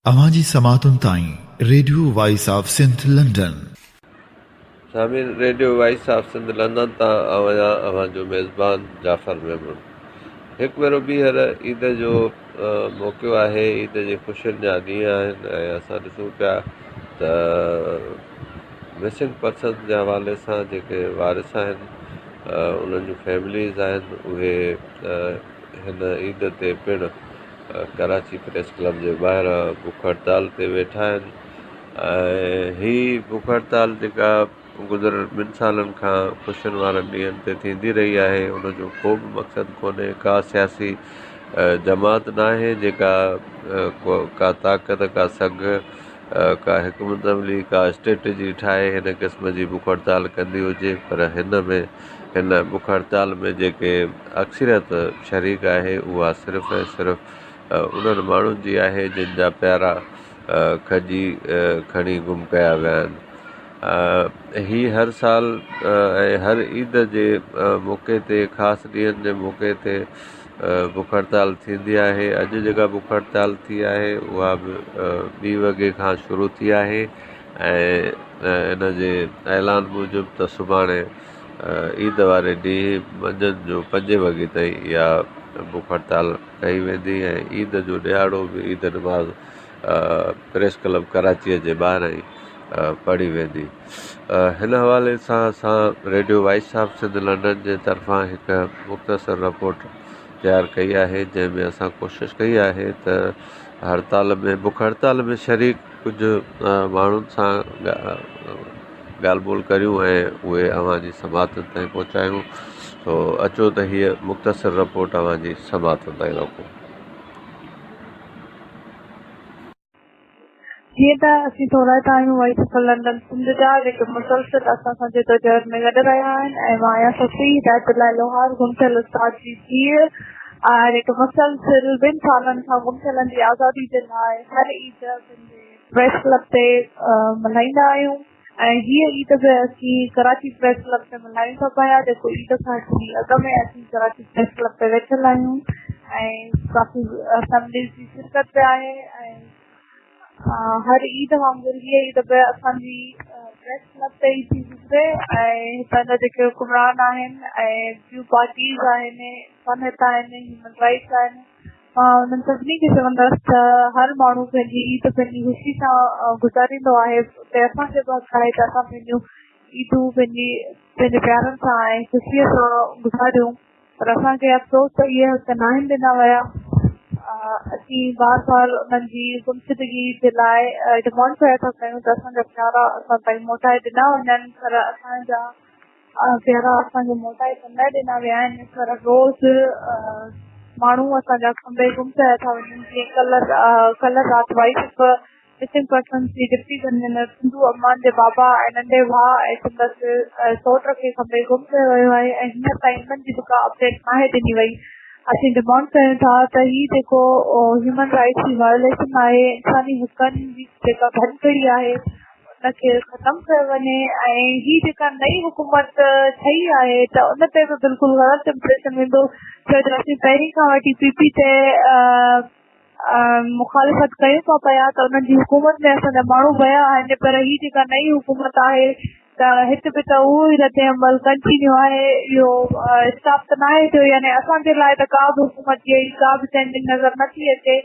अवांजी समातुन ताईं radio voice of Sindh London. सामिन radio voice of Sindh London तां आवां अवांजो मेज़बान जाफ़र मेमून। हिकु भेरो ॿीहर ईद जो मौक़ो आहे। ईद जी ख़ुशियुनि जा ॾींहं आहिनि ऐं असां ॾिसूं पिया त मिसिंग पर्सन जे हवाले सां जेके वारिस आहिनि उन्हनि जूं फैमिलीज़ आहिनि उहे हिन ईद ते पिणु कराची प्रेस क्लब जे ॿाहिरां बुख हड़ताल ते वेठा आहिनि। ऐं हीअ बुख हड़ताल जेका गुज़िरियल 2 सालनि खां ख़ुशियुनि वारनि ॾींहंनि ते थींदी रही आहे, उनजो को बि मक़सदु कोन्हे, का सियासी जमात न आहे जेका का ताक़त, का संघ, का हिकमत अमली, का स्ट्रेटजी ठाहे हिन क़िस्म जी बुख हड़ताल कंदी हुजे। पर हिन बुख हड़ताल में जेके अक्सरियत शरीक आहे उहा सिर्फ़ु ऐं सिर्फ़ु उन्हनि माण्हुनि जी आहे जिन जा प्यारा खणी गुम कया विया आहिनि। हीअ हर साल ऐं हर ईद जे मौक़े ते, ख़ासि ॾींहंनि जे मौक़े ते बुख हड़ताल थींदी आहे। अॼु जेका बुख हड़ताल थी आहे उहा बि 2 वॻे खां शुरू थी आहे ऐं इन जे ऐलान मूजिबि त सुभाणे ईद वारे ॾींहुं मंझंदि जो 5 वॻे ताईं इहा बुख हड़ताल कई वेंदी ऐं ईद जो ॾियारो बि ईद नमाज़ प्रेस क्लब कराचीअ जे ॿाहिरां ई पढ़ी वेंदी। हिन हवाले सां असां radio voice of Sindh London जे तरफ़ां हिकु मुख़्तसर रिपोर्ट तयारु कई आहे, जंहिंमें असां कोशिशि कई आहे त बुख हड़ताल में शरीक कुझु माण्हुनि सां ॻाल्हि ॿोल करियूं ऐं उहे अवांजी समातुनि ताईं पहुचायूं। सो अचो त हीअ मुख़्तसर रिपोर्ट अवांजी समातुनि ताईं रखूं। जीअं त असीं थोरा आहियूं वॉइस ऑफ लंडन सिंध जा जेके मुसलसिल असां सां जदोजहद में गॾु रहिया आहिनि ऐं मां आहियां सफ़ी हिदायतुल्लाह लोहार गुम थियल उस्ताद जी धीअ जेके मुसलसिल 2 सालनि खां गुम थियलनि जी आज़ादी जे लाइ हर ईद प्रेस क्लब ते मल्हाईंदा आहियूं। ऐं हीअ ईद बि असीं कराची प्रेस क्लब ते मल्हायूं था पिया, जेको ईद खां अॻु में असीं कराची प्रेस क्लब ते वेठल आहियूं ऐं काफ़ी फैमिलीज़ जी शिरकत बि आहे। ऐं हर ईद वांगुरु हीअ ईद बि असांजी प्रेस क्लब ते ई थी गुज़रे ऐं हितां जा जेके हुकुमरान आहिनि ऐं ॿियूं पार्टीज़ आहिनि, सनत आहिनि, ह्यूमन राइट्स आहिनि, उन्हनि सभिनी खे चवंदसि त हर माण्हू पंहिंजी ईद पंहिंजी ख़ुशी सां गुज़ारींदो आहे। उते असांखे बि हक़ आहे त असां पंहिंजूं ईदूं पंहिंजे प्यारनि सां ऐं ख़ुशीअ सां गुज़ारियूं। पर असांखे अफ़सोस त इहे हक़ न आहिनि ॾिना विया। असीं बार बार उन्हनि जी गुमशुदगी जे लाइ डिमांड पिया था कयूं त असांजा प्यारा असां ताईं मोटाए ॾिना वञनि, पर असांजा प्यारा असांखे मोटाए त न ॾिना विया आहिनि। पर रोज़ माण्हू असांजा खंबे गुम पिया था वञनि। जीअं कल्ह राति वाइफ मिसिंग पर्सन जी डिप्टी कन्वीनर सिंधू अमान जे बाबा ऐं नंढे भाउ ऐं संदसि सौट खे खंबे गुम कयो वियो आहे ऐं हींअर ताईं हिननि जी जेका अपडेट नाहे ॾिनी वई। असीं डिमांड कयूं था त हीअ जेको ह्यूमन राइट्स जी वायोलेशन आहे, इंसानी हक़नि जी जेका भनकड़ी आहे, उनखे ख़तमु कयो वञे। ऐं हीअ जेका नई हुकूमत ठही आहे त उन ते बि बिल्कुलु ग़लति इम्प्रेशन वेंदो, छो जो असीं पहिरीं खां वठी PP ते मुखालिफ़त कयूं था पिया त उन्हनि जी हुकूमत में असांजा माण्हू विया आहिनि। पर हीअ जेका नई हुकूमत आहे त हिते बि त उहो ई रद्द अमल कंटिन्यू आहे। इहो स्टॉप त न आहे थियो, यानी असांजे लाइ त का बि हुकूमत जी का बि चेंजिंग नज़र नथी अचे।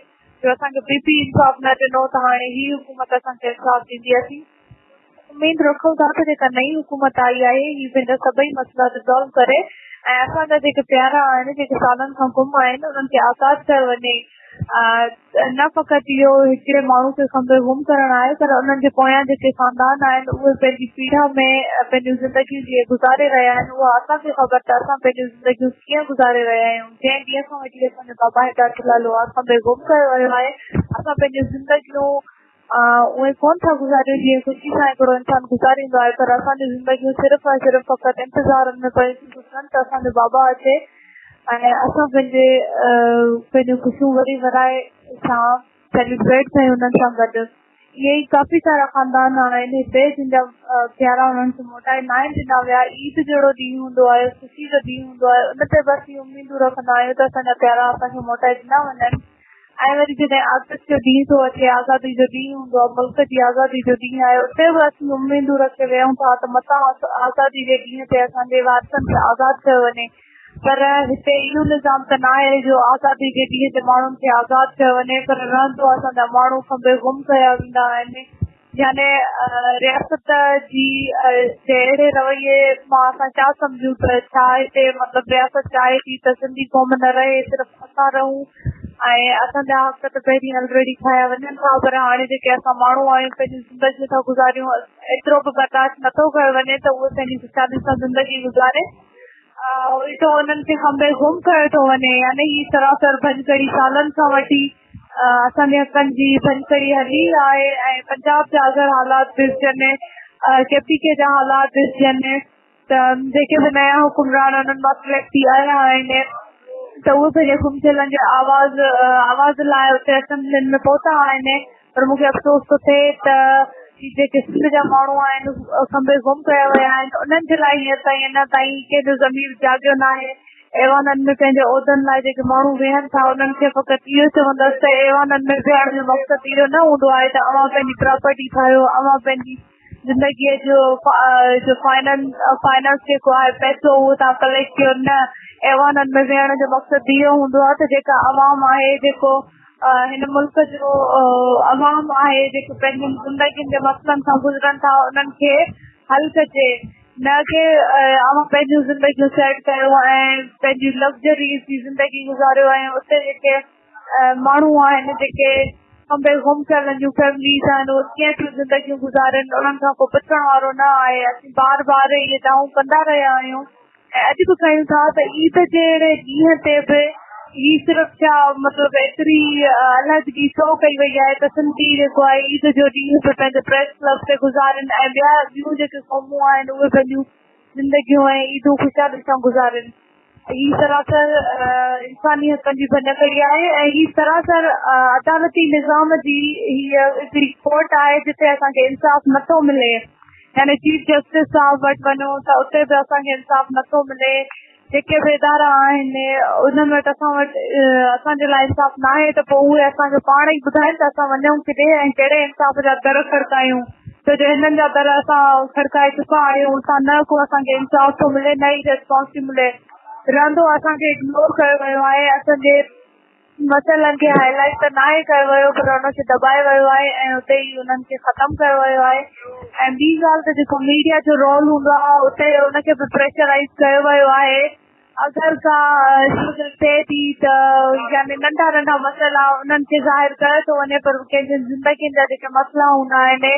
जो असांखे PP इंसाफ़ न ॾिनो त हाणे हीअ हुकूमत असांखे इंसाफ़ ॾींदी। असीं उमेद रखूं था त जेका नई हुकूमत आई आहे हीअ पंहिंजा सभई मसइला रिज़ॉल्व करे ऐं असांजा जेके प्यारा आहिनि, जेके सालनि खां गुम आहिनि, उन्हनि खे आज़ादु कयो वञे। न फ़क़ति इहो हिकिड़े माण्हू खे खंबे गुम करणु आहे, पर उन्हनि जे पोयां जेके ख़ानदान आहिनि उहे पंहिंजी पीढ़ा में पंहिंजूं ज़िंदगियूं जीअं गुज़ारे रहिया आहिनि, उहा असांखे ख़बर त असां पंहिंजूं ज़िंदगियूं कीअं गुज़ारे रहिया आहियूं। जंहिं ॾींहं खां वठी असांजे बाबा हिदायतुल्लाह लोहार खंबे गुम कयो वियो आहे, असां पंहिंजूं ज़िंदगियूं उहे कोन था गुज़ारियूं जीअं ख़ुशी सां हिकिड़ो इंसानु गुज़ारींदो आहे, पर असांजूं ज़िंदगियूं सिर्फ़ु ऐं सिर्फ़ु फ़क़ति इंतज़ारनि में पयूं थी गुज़रनि त असांजो बाबा अचे ऐं असां पंहिंजूं ख़ुशियूं वरी वराए सां सेलिब्रेट कयूं उन्हनि सां गॾु। इहे ई काफ़ी सारा ख़ानदान आहिनि हिते जिन जा प्यारा उन्हनि खे मोटाए न आहिनि ॾिना विया। ईद जहिड़ो ॾींहुं हूंदो आहे, ख़ुशी जो ॾींहुं हूंदो आहे, उन ते बि असीं उमेदूं रखंदा आहियूं त असांजा प्यारा असांखे मोटाए ॾिना वञनि। ऐं वरी जॾहिं अगस्त जो ॾींहुं थो अचे, आज़ादी जो ॾींहुं हूंदो आहे, मुल्क जी आज़ादी जो ॾींहुं आहे, उते बि असीं उमेदूं रखे वियूं था त मथां आज़ादी जे ॾींहं ते असांजे वारसनि खे आज़ादु कयो वञे। पर हिते इहो निज़ाम त न आहे जो आज़ादी जे ॾींहं ते माण्हुनि खे आज़ादु कयो वञे, पर रहंदो असांजा माण्हू खंबे गुम कया वेंदा आहिनि। याने रियासत जी अहिड़े रवैये मां असां छा सम्झूं त छा हिते मतिलबु रियासत चाहे थी त सिंधी क़ौम न रहे, सिर्फ़ु असां रहूं ऐं असांजा हक़ त पहिरीं ऑलरेडी खाया वञनि था, पर हाणे जेके असां माण्हू आहियूं पंहिंजी ज़िंदगी था गुज़ारियूं, एतिरो बि बर्दाश्त नथो कयो वञे त उहे पंहिंजी ख़ुशहाली सां ज़िंदगी गुज़ारे, उल्टो उन्हनि खे खंबे गुम कयो थो वञे। यानी ही सरासर भंजकड़ी सालनि खां वठी असांजे हक़नि जी भंजकड़ी हली आहे। ऐं पंजाब जा अगरि हालात ॾिसजनि, KPK जा हालात ॾिसजनि त जेके बि नया हुकुमरान उन्हनि मां सिलेक्ट थी आया आहिनि त उहे पंहिंजे गुमथियलनि जे आवाज़ लाइ उते असेंबलियुनि में पहुता आहिनि। पर मूंखे अफ़सोस थो थिए त जेके सिंध जा माण्हू आहिनि खंबे गुम कया विया आहिनि, उन्हनि जे लाइ हींअर ताईं अञा ताईं कंहिंजो ज़मीर जाॻियो न आहे। एवाननि में पंहिंजे उहिदनि लाइ जेके माण्हू वेहनि था उन्हनि खे फ़क़ति इहो चवंदसि त एवाननि में वेहण जो मक़सदु इहो न हूंदो आहे त अवां पंहिंजी प्रॉपर्टी ठाहियो, अवां पंहिंजी ज़िंदगीअ जो फाइनेंस जेको आहे पैसो उहो तव्हां कलेक्ट कयो। न, एवाननि में वेहण जो मक़सदु इहो हूंदो आहे त जेका अवाम आहे, जेको हिन मुल्क जो अवाम आहे, जेके पंहिंजी ज़िंदगियुनि जे मसइलनि सां गुज़रनि था, उन्हनि खे हल कजे। न कि अवां पंहिंजूं ज़िंदगियूं सेट कयो ऐं पंहिंजी लग्ज़री जी ज़िंदगी गुज़ारियो ऐं उते जेके माण्हू आहिनि जेके खंबे गुम थियल जूं फैमिलीज़ आहिनि उहे कीअं थियूं ज़िंदगियूं गुज़ारनि, उन्हनि खां को पुछण वारो न आहे। असीं बार बार इहे दाऊं कंदा रहिया आहियूं ऐं अॼु बि कयूं था त ईद जहिड़े ॾींहं ते बि ही सिर्फ़ु छा मतिलबु एतिरी अलहदगी छो कई वई आहे त सिंधी जेको आहे ईद जो ॾींहुं बि पंहिंजे प्रेस क्लब ते गुज़ारनि ऐं ॿियूं जेके क़ौमूं आहिनि उहे पंहिंजूं ज़िंदगियूं ऐं ईदूं ख़ुशहाली सां गुज़ारनि। ही सरासर इंसानी हक़नि जी भञकड़ी आहे ऐं ही सरासर अदालती निज़ाम जी हीअ हिकिड़ी कोर्ट आहे जिते असांखे इंसाफ़ नथो मिले। यानी चीफ जस्टिस साहिब वटि वञो त उते बि असांखे इंसाफ़ नथो मिले। जेके बि इदारा आहिनि उन्हनि वटि असां वटि असांजे लाइ इंसाफ़ न आहे त पोइ उहे असांखे पाण ई ॿुधाइनि त असां वञूं किथे ऐं कहिड़े इंसाफ़ जा दर खड़कायूं। त जो हिननि जा दर असां खड़काए चुका आहियूं, उतां न को असांखे इंसाफ़ थो मिले, न ई रिस्पॉन्स थी मिले। रहंदो असांखे इग्नोर कयो वियो आहे, असांजे मसइलनि खे हाईलाइट त न आहे कयो वियो, पर हुनखे दॿाए वियो आहे ऐं उते ई उन्हनि खे ख़तमु कयो वियो आहे। ऐं ॿी ॻाल्हि त जेको मीडिया जो रोल हूंदो आहे उते उनखे बि प्रेशराइज़ कयो वियो आहे। अगरि का थिए थी त यानी नंढा नंढा मसइला उन्हनि खे ज़ाहिर कयो थो वञे, पर कंहिंजे ज़िंदगीनि जा जेके मसइला हूंदा आहिनि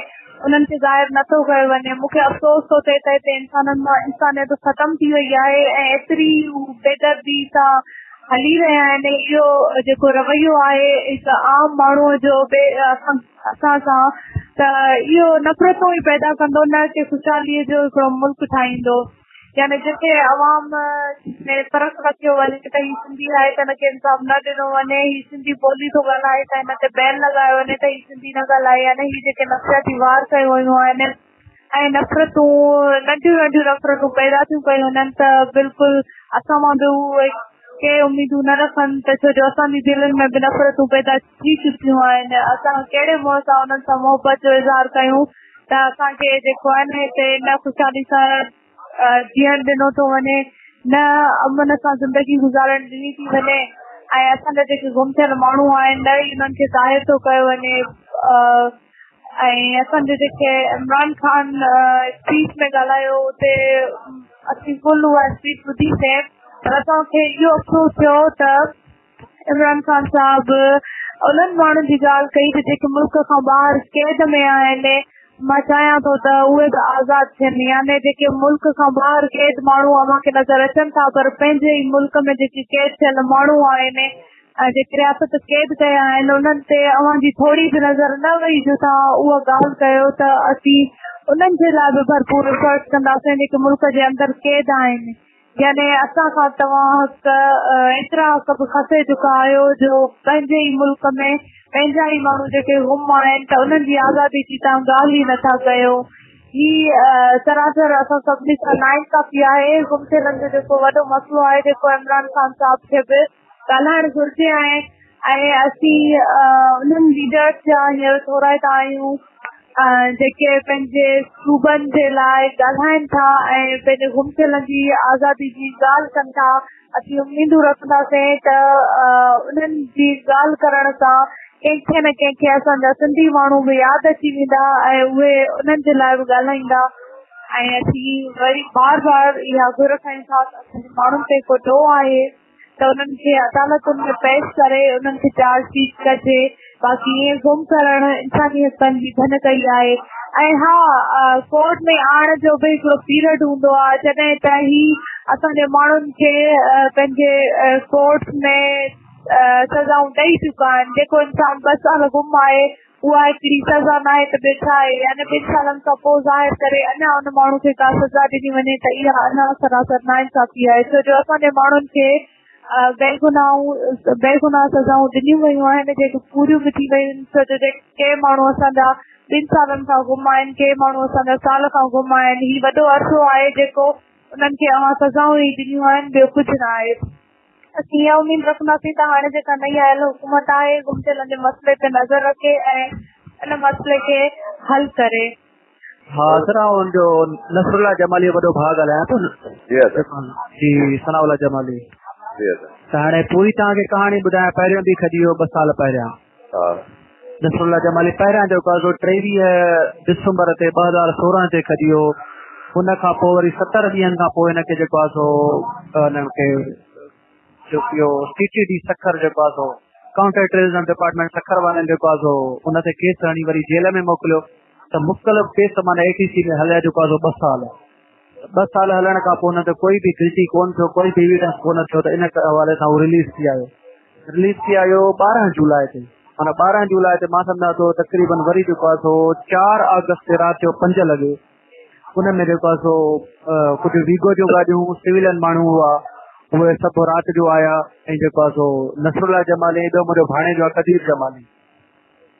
उन्हनि खे ज़ाहिर नथो कयो वञे। मूंखे अफ़सोस थो थिए त हिते इंसाननि मां इंसानियत ख़तमु थी वई आहे ऐं एतिरी बेदर्दी सां हली रहिया आहिनि। इहो जेको रवैयो आहे हिकु आम माण्हूअ जो असां सां त इहो नफ़रतूं ई पैदा कंदो, न कि ख़ुशहालीअ जो हिकिड़ो मुल्क ठाहींदो। यानी जिते अवाम में फ़र्क़ु रखियो वञे त ही सिंधी आहे त हिनखे इंसाफ़ न ॾिनो वञे, ही सिंधी ॿोली थो ॻाल्हाए त हिन ते बैन लॻायो वञे त ही सिंधी न ॻाल्हाए। यानी ही जेके नफ़रती वार कयूं वयूं आहिनि ऐं नफ़रतूं नंढियूं नंढियूं नफ़रतूं पैदा थियूं कयूं वञनि त बिल्कुलु असां मां बि उहे के उमेदूं न रखनि त छो जो असांजी दिलनि में बि नफ़रतूं पैदा थी चुकियूं आहिनि। असां कहिड़े मुंहं सां उन्हनि सां मोहबत जो इज़हार कयूं त असांखे जेको आहे न हिते न ख़ुशहाली सां जीअण ॾिनो थो वञे, न अमन सां ज़िंदगी गुज़ारण ॾिनी थी वञे ऐं असांजा जेके गुम थियल माण्हू आहिनि न ई उन्हनि खे ज़ाहिर थो कयो वञे। ऐं असांजे जेके इमरान ख़ान स्पीच में ॻाल्हायो उते असीं फुल उहा स्पीच ॿुधीसीं, पर असांखे इहो अफ़सोस थियो त इमरान ख़ान साहिबु उन्हनि माण्हुनि जी ॻाल्हि कई त जेके मुल्क खां ॿाहिरि कैद में आहिनि। मां चाहियां थो त उहे बि आज़ादु थियनि। यानी जेके मुल्क खां ॿाहिरि कैद माण्हू अव्हांखे नज़र अचनि था, पर पंहिंजे ई मुल्क में जेके कैद थियल माण्हू आहिनि ऐं जेके रियासत कैद कया आहिनि उन्हनि ते अव्हांजी थोरी बि नज़र न वई जो तव्हां उहा ॻाल्हि कयो त असीं उन्हनि जे लाइ बि भरपूर एफर्ट कंदासीं जेके मुल्क जे अंदरि कैद आहिनि। यानी असां खां तव्हां एतिरा हक़ बि खसे चुका आहियो जो पंहिंजे ई मुल्क में पंहिंजा ई माण्हू जेके गुम आहिनि त उन्हनि जी आज़ादी जी तव्हां ॻाल्हि ई नथा कयो। ही सरासर असां सभिनी सां नाइंसाफ़ी आहे। गुम थियलनि जो जेको वॾो मसइलो आहे जेको इमरान ख़ान साहिब खे बि ॻाल्हाइणु घुरिजे ऐं असीं उन्हनि लीडर्स जा हींअर थोरा था आहियूं जेके पंहिंजे सूबनि जे लाइ ॻाल्हाइनि था ऐं पंहिंजे घुमसियल जी आज़ादी जी ॻाल्हि कनि था। असीं उमेदूं रखंदासीं त उन्हनि जी ॻाल्हि करण सां कंहिंखे न कंहिंखे असांजा सिंधी माण्हू बि यादि अची वेंदा ऐं उहे उन्हनि जे लाइ बि ॻाल्हाईंदा। ऐं असीं वरी बार बार इहा घुर कयूं था त असांजे माण्हुनि ते को ॾोह आहे त उन्हनि खे अदालतुनि में पेश करे उन्हनि खे चार्ज शीट कजे। बाक़ी ईअं गुम करणु इंसानियतनि जी धन कई आहे। ऐं हा, कोर्ट में आणण जो बि हिकिड़ो पीरियड हूंदो आहे जॾहिं त ही असांजे माण्हुनि खे पंहिंजे कोर्ट में सज़ाऊं ॾेई चुका आहिनि। जेको इंसान 2 साल गुम आहे उहा हिकिड़ी सज़ा न आहे त ॿियो छा आहे, यानी 2 सालनि खां पोइ ज़ाहिर करे अञा उन माण्हू खे का सज़ा ॾिनी वञे त इहा अञा सरासर नाइंसाफ़ी आहे। छो जो असांजे माण्हुनि खे बेगुनाह सज़ाऊं ॾिनियूं वयूं आहिनि जेके पूरियूं बि थी वयूं आहिनि। छो जो के माण्हू असांजा 2 सालनि खां गुम आहिनि, के माण्हू असांजा साल खां गुम आहिनि। ही वॾो अरसो आहे जेको उन्हनि खे अवां सज़ाऊं ई ॾिनियूं आहिनि, ॿियो कुझु न आहे। असीं इहा उमेद रखंदासीं त हाणे जेका नई आयल हुकूमत आहे गुमथियलनि जे मसइले ते नज़र रखे ऐं इन मसइले खे हल करे। हा सर, जो नसरुल्ला जमाली वॾो भाउ ॻाल्हायां थो जी, सनाउल्ला जमाली। त हाणे पूरी तव्हांखे कहाणी ॿुधायां। पहिरियों बि खजी वियो 2 साल पहिरियां। नसरुल्ला जमाली पहिरियां जेको आहे 23 दिसंबर ते 2016 ते खजी वियो। हुन खां पोइ वरी 70 ॾींहंनि खां पोइ हिनखे जेको आहे सो हिनखे CTD सखर जेको आहे सो काउंटर टेररिज्म डिपार्टमेंट सखर वारनि जेको आहे सो हुन ते केस हणी वरी जेल में मोकिलियो। त मुख़्तलिफ़ केस माना ATC में हलिया जेको आहे सो 2 साल। 2 साल हलण खां पोइ हुन ते कोई बि गिल्टी कोन थियो, कोई बि एविडेंस कोन थियो। त इन हवाले सां हू रिलीज़ थी आयो 12 जुलाई ते। माना 12 जुलाई ते मां सम्झां थो तक़रीबन वरी जेको आहे सो 4 अगस्त ते राति जो 5 लॻे उन में जेको आहे सो कुझु वीगो जो गाॾियूं सिविलियन माण्हू हुआ उहे सभु राति जो आया ऐं जेको आहे सो नसरुल्ला जमाली ॿियो मुंहिंजो भाणे जो आहे कदीर जमाली,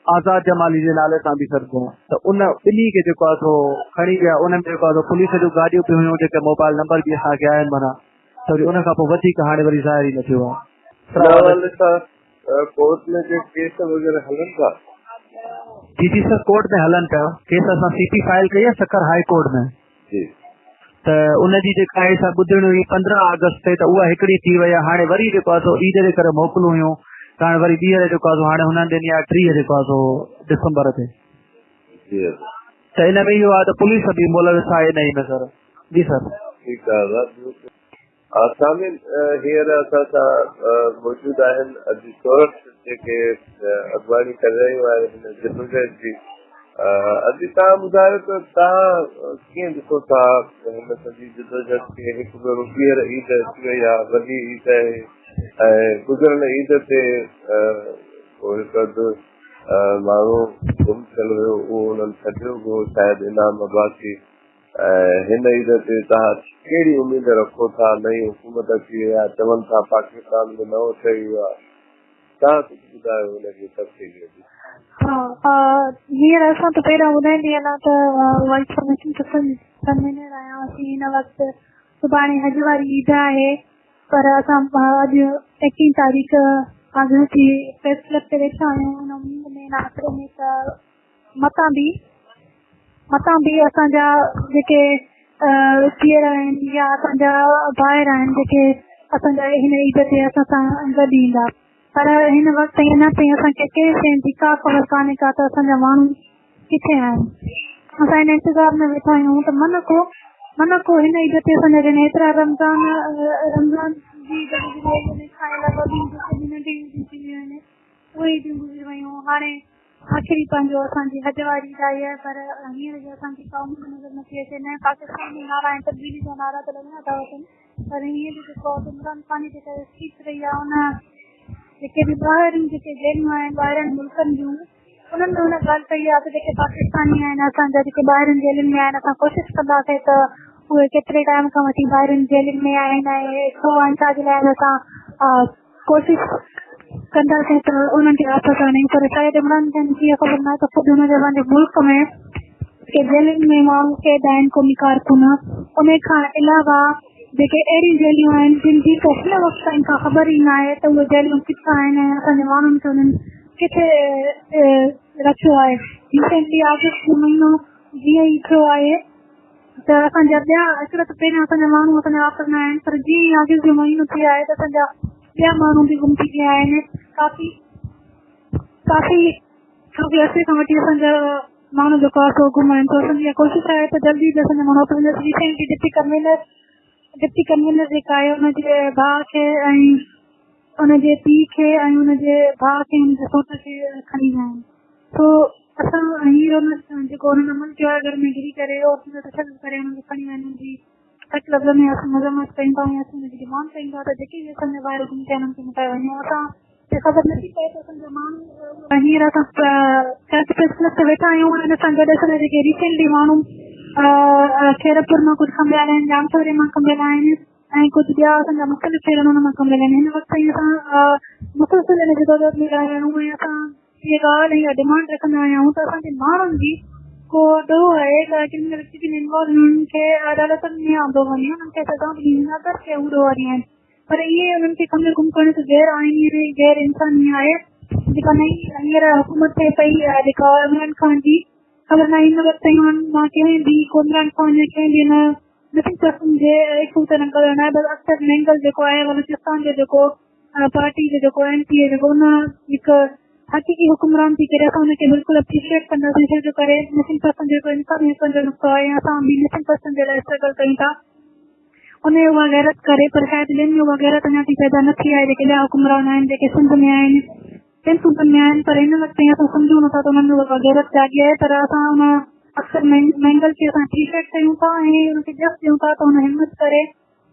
आज़ाद जमाली जे नाले सां बि सॾिबो आहे। त उन ॿिन्ही खे जेको आहे सो खणी विया। उन में जेको आहे सो पुलिस जूं गाॾियूं बि हुयूं जेके मोबाइल नंबर बि असांखे आहिनि। माना त वरी उन खां पोइ वधीक हाणे वरी ज़ाहिर ई न थियो आहे। कोर्ट में केस वग़ैरह हलनि था? जी सर, कोर्ट में हलनि पिया। केस असां CP फाइल कई आहे सखर हाई कोर्ट में। त उनजी जेका आहे सा ॿुधणी हुई 15 अगस्त ते, त उहा हिकिड़ी थी वई आहे। हाणे वरी जेको आहे सो ईद जे करे मोकिलूं हुयूं कारण वरी ॿीहर जेको आहे सो हाणे हुननि ॾिनी आहे 30 जेको आहे सो दिसंबर ते। त इन में इहो आहे त पुलिस बि मुलविस आहे इन में सर। जी सर, ठीकु आहे। सामिन हींअर असां सां मौजूदु आहिनि अॼु सोरठ जेके अॻवानी करे रहियूं आहिनि हिन जदोजहद जी। अॼु तव्हां ॿुधायो त तव्हां कीअं ॾिसो था हिन सॼी जदोजहद खे? हिकु भेरो ॿीहर ईद अची वई आहे, वॾी ईद आहे ऐं गुज़िरियल ईद ते हिकु अधु माण्हू गुम थियल हुयो, उहो हुननि छॾियो हुओ शायदि इनाम अब्बासी। हिन ईद ते तव्हां कहिड़ी उमेद रखो था? नई हुकूमत अची वई आहे, चवनि था पाकिस्तान में नओं ठही वियो आहे, तव्हां कुझु ॿुधायो हुनजी तफ़सील? हींअर असां त पहिरियों ॿुधाईंदी आहे न त उहा इंफॉर्मेशन त सम्झंदा आहियासीं। हिन वक़्तु सुभाणे हज वारी ईद आहे, पर असां अॼु 21 तारीख़ आज़ाद थी प्रेस क्लब ते वेठा आहियूं। हुन उमेद में आख़िर में त मतां बि असांजा जेके पीअर आहिनि या असांजा ॿाहिरि आहिनि जेके असांजा हिन ईद ते असां सां गॾु ईंदा। पर हिन वक़्तु ताईं अञा ताईं असांखे कंहिं शइ जी का ख़बर कान्हे का त असांजा माण्हू किथे आहिनि। असां हिन इंतज़ार में वेठा आहियूं त मन को हिन ईद ते असांजा जन एतिरा रमज़ान जी खाइण लाइ नंढी थी वियूं आहिनि, उहे ईदियूं गुज़री वियूं। हाणे आख़िरी पंहिंजो असांजी हज वारी ईद आई आहे, पर हींअर जो असांजी का उमेद नज़र नथी अचे। न पाकिस्तान में नारा आहिनि, तब्दीली जा नारा त लॻंदा था वठनि, पर हींअर जेको इमरान ख़ान जे करे थी रही आहे उन जेके बि ॿाहिरि जेके जेलियूं आहिनि ॿाहिरनि मुल्कनि जूं, उन्हनि में हुन ॻाल्हि कई आहे त जेके पाकिस्तानी आहिनि असांजा जेके ॿाहिरनि जेलुनि में आहिनि, असां कोशिशि कंदासीं त उहे केतिरे टाइम खां वठी ॿाहिरनि जेलुनि में आहिनि ऐं अहिंसा जे लाइ असां कोशिशि कंदासीं त उन्हनि खे वापसि आणियूं। पर शायदि इमरान ख़ान खे इहा ख़बर न आहे त ख़ुदि हुनजे पंहिंजे मुल्क में के जेलुनि में माण्हू क़ैद आहिनि, कोन्ही कारकुन। उन खां अलावा जेके अहिड़ियूं जेलियूं आहिनि जिन जी त हिन वक़्त ताईं का ख़बर ई न आहे त उहे जेलियूं किथे आहिनि ऐं असांजे माण्हुनि खे उन्हनि किथे रखियो आहे। रिसेंटली अगस्त जो महीनो जीअं ई थियो आहे त असांजा ॿिया हिकिड़ो त पहिरियों असांजा माण्हू असांजा वापसि न आहिनि, पर जीअं ई अगस्त जो महीनो थियो आहे त असांजा ॿिया माण्हू बि गुम थी विया आहिनि। काफ़ी अरसे खां वठी असांजा माण्हू जेको आहे सो गुम आहिनि। त असांजी कोशिशि आहे त जल्दी जो असांजा माण्हू रिसेंटली डिप्टी कन्वीनर जेका आहे हुनजे भाउ खे ऐं हुनजे पीउ खे ऐं हुनजे भाउ खे हुनजे सोट खे खणी विया आहिनि। तो असां हीअ जेको हुननि अमल कयो आहे घर में गिरी करे और तशदुद करे हुनखे खणी विया आहिनि, जी सच लफ़्ज़ में असां मज़म्मत कयूं था ऐं असां हुनजी डिमांड कयूं था त जेके बि असांजे ॿाहिरि गुम थिया आहिनि हुनखे मिटाए वञूं। असां ख़बर नथी पए त असांजा माण्हू हींअर असां ते वेठा आहियूं ऐं असां गॾु असांजा जेके रिसेंटली माण्हू खेरपुर मां कुझु खंबियल आहिनि, जामसोरे मां खंबियल आहिनि ऐं कुझु ॿिया असांजा मुख़्तलिफ़ शहरनि हुन मां खंबियल आहिनि। हिन वक़्त ताईं असां मुसलसिल हिन जी ज़रूरत में रहिया आहियूं ऐं असां इहा ॻाल्हि ऐं डिमांड रखंदा आहियूं त असांजे माण्हुनि जी को ॾोह आहे त क्रिमिनल एक्टिविटी इन्वॉल्व हुननि खे अदालतनि में आंदो वञे, हुननि खे सज़ा ॾिनी अगरि के हू ॾोह वारी आहिनि। पर इहे हुननि खे खंबे गुम करण त गैर आइनी गैर इंसानी आहे जेका नई हींअर हुकूमत थिए पई जेका इमरान ख़ान जी। ख़बर न हिन वक़्त ताईं मां कंहिं बि इमरान ख़ान या कंहिं बि हिन मिसिंग पर्सन जे इशू ते न ॻाल्हाइणो आहे। बस अख्तर मैंगल जेको आहे बलूचिस्तान जो जेको पार्टी जो जेको MP आहे जेको उन हिकु हक़ीक़ी हुकुमरान थी करे असां हुनखे बिल्कुलु अप्रिशिएट कंदासीं, छो करे मिसिंग पर्सन जेको इंसानी हक़नि जो नुक़्तो आहे असां बि मिसिंग पर्सन जे लाइ स्ट्रगल कयूं था उन उहा गैरत करे, पर शायदि ॿियनि में उहा गैरत अञा ताईं पैदा न थी आहे जेके ॿिया हुकुमरान आहिनि जेके सिंध में आहिनि, ॿियनि सूबनि में आहिनि। पर हिन वक़्त ताईं असां सम्झूं नथा त हुननि में उहा गैरत जागी आहे। पर असां हुन अख्तर मैंगल खे असां अप्रिशिएट कयूं था ऐं हुनखे जस्ट ॾियूं था त हुन हिमत करे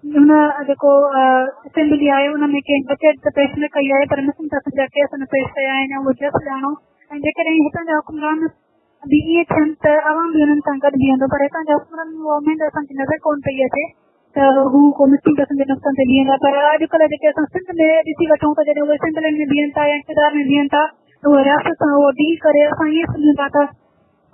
हुन जेको असेंबली आहे हुन में कंहिं बजट त पेश न कई आहे, पर मिसिंग पर्सन जा केस न पेश कया आहिनि ऐं उहो जस्ट ॼाणो। ऐं जेकॾहिं हितां जा हुकुमरान बि ईअं थियनि त आवाम बि हुननि सां गॾु बीहंदो, पर हितां जा हुकुमरान गवर्नमेंट असांखे नज़र कोन पई अचे त हू को मिसिंग पर्सन जे नुक़्तनि ते बीहंदा। पर अॼुकल्ह जेके असां सिंध में ॾिसी वठूं त जॾहिं उहे असेंबलियुनि में बीहनि था या इक़्तिदार में बीहनि था त उहे रियासत सां उहो डील करे असां ईअं सम्झूं था त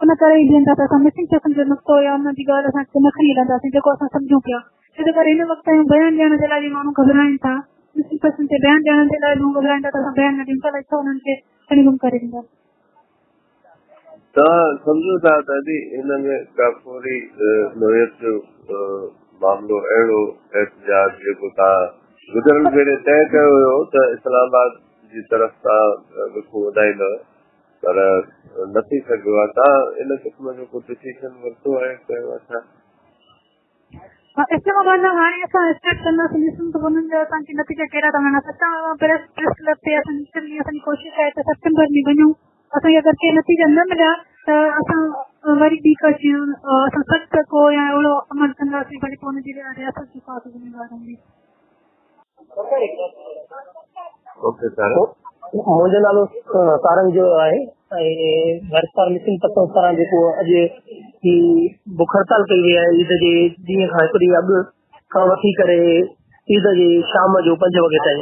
उन करे ई बीहनि था त असां मिसिंग पर्सन जो नुक़्तो या हुनजी ॻाल्हि असां न खणी हलंदासीं जेको असां सम्झूं पिया। छो करे हिन वक़्त ताईं बयानु ॾियण जे लाइ बि माण्हू घबराइनि था, मिसिंग पर्सन ते बयानु ॾियण जे लाइ बि घबराइनि था त असां बयानु न ॾियूं था छो हुननि खे खणी गुम करे ॾींदा। तव्हां सम्झो था त हिन में का पूरी नोयत जो मामिलो अहिड़ो एहतिजाज जेको तव्हां गुज़िरियल भेरे तय कयो हुयो त इस्लामाबाद जी तरफ़ तव्हां रुख़ वधाईंदव, पर न थी सघियो आहे। तव्हां इन क़िस्म जो को डिसीजन वरितो आहे कयो आहे छा? इस्लामाबाद में हाणे असां स्टार्ट कंदासीं, ॾिसूं त हुननि जा असांखे नतीजा कहिड़ा था वञनि। असां प्रेस क्लब ते असांजी कोशिशि आहे त सेप्टेंबर में वञूं। असांखे अगरि के नतीजा न मिलिया त असां वरी ॿी का शयूं असां सख़्त को या अहिड़ो अमल कंदासीं भली पोइ हुनजी रियासत जी ख़ासि ज़िम्मेदार हूंदी। मुंहिंजो नालो सारंग जो आहे ऐं भरसार मिसिंग पर्सन सां जेको अॼु ही बुख हड़ताल कई वई आहे ईद जे ॾींहं खां हिकु ॾींहुं अॻु खां वठी करे ईद जे शाम जो 5 वॻे ताईं।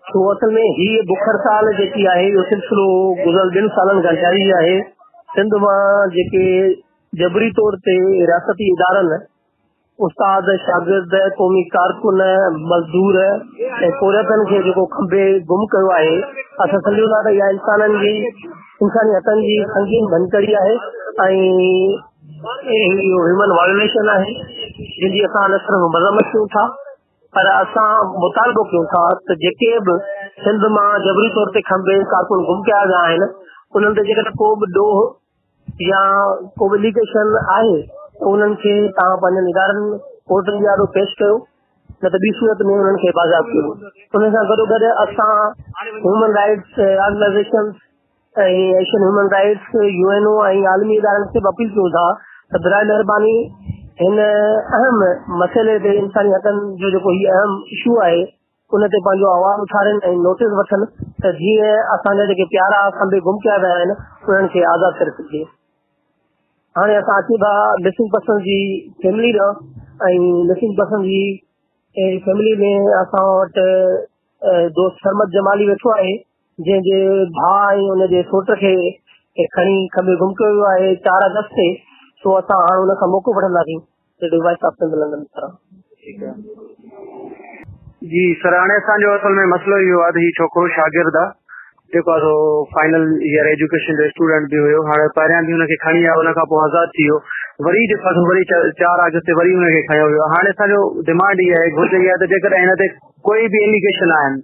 तो असल में हीअ बुख हड़ताल जेकी आहे इहो सिलसिलो गुज़िरियल 2 सालनि खां जारी आहे। सिंध मां जेके जबरी तौर ते रियासती इदारनि उस्ताद शागिर्द क़ौमी कारकुन मज़दूर ऐं कोरियतनि खे जेको खंबे गुम कयो आहे, असां सम्झूं था त इहा इंसानी हक़नि जी संगीन भनकड़ी आहे ऐं इहो ह्यूमन वायोलेशन आहे जंहिंजी असां न सिर्फ़ मज़म्मत कयूं था पर असां मुतालबो कयूं था त जेके बि सिंध मां जबरी तौर ते खंबे कारकुन गुम कया विया आहिनि उन्हनि ते जेकॾहिं को बि ॾोह या को बि लिगेशन आहे त उन्हनि खे तव्हां पंहिंजनि इदारनि कोर्टनि जे आॾो पेश कयो, न त ॿी सूरत में उन्हनि खे बाज़ाब कयो। उन सां गॾोगॾु असां ह्यूमन राइट्स ऑर्गेनाइज़ेशन ऐं एशियन ह्यूमन राइट्स UNO ऐं आलमी इदारनि खे बि अपील कयूं था त बराए महिरबानी हिन अहम मसइले ते इंसानी हक़नि जो जेको हीउ अहम इशू आहे उन ते पंहिंजो आवाज़ उथारनि ऐं नोटिस वठनि त जीअं असांजा जेके प्यारा खंबे गुम कया विया आहिनि उन्हनि खे आज़ादु करे सघिजे। हाणे असां अचूं था मिसिंग पर्सन जी फैमिली ॾांहुं ऐं मिसिंग पर्सन जी फैमिली में असां वटि दोस्त शरमत जमाली वेठो आहे जंहिंजे भाउ ऐं हुनजे सोट खे खणी खंबे गुम कयो वियो आहे 4 अगस्त ते। सो असां हाणे हुन खां मौक़ो वठंदासीं डिवाइस ऑफ मिलंदनि तरह। जी सर, हाणे असांजो असल में मसलो इहो आहे त हीउ छोकिरो शागिर्द आहे जेको आहे सो फाइनल ईयर एजुकेशन जो स्टूडेंट बि हुयो। हाणे पहिरियां बि हुनखे खणी आयो, हुन खां पोइ आज़ाद थी वियो, वरी जेको आहे वरी 4 अगस्त ते वरी हुनखे खयो वियो। हाणे असांजो डिमांड इहा आहे, घुर्ज इहा आहे त जेकॾहिं हिन ते कोई बि एलिगेशन आहिनि